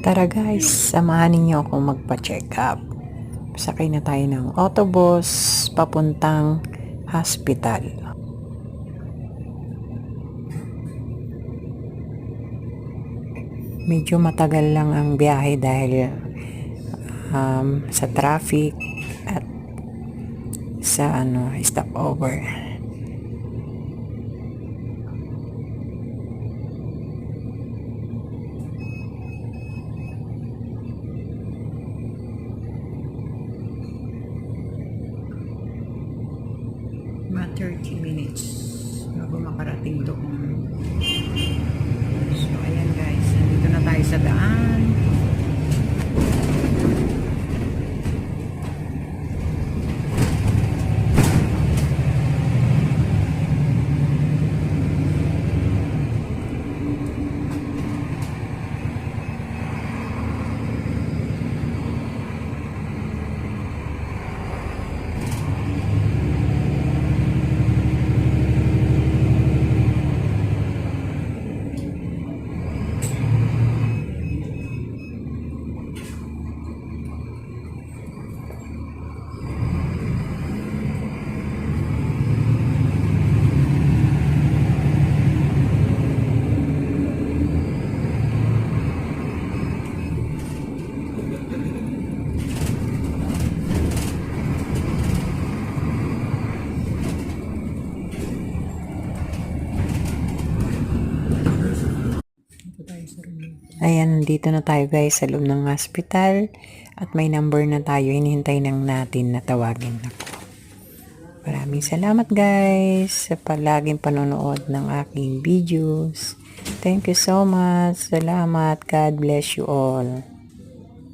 Tara guys, samahan ninyo ako magpa-check up. Sakay na tayo ng autobus papuntang hospital. Medyo matagal lang ang biyahe dahil sa traffic at sa stopover. Mga 30 minutes bago makarating doon. So ayan guys, nandito na tayo sa daan. Ayan, dito na tayo guys sa loob ng hospital at may number na tayo. Hinihintay nang natin na tawagin ako. Maraming salamat guys sa palaging panonood ng aking videos. Thank you so much. Salamat. God bless you all.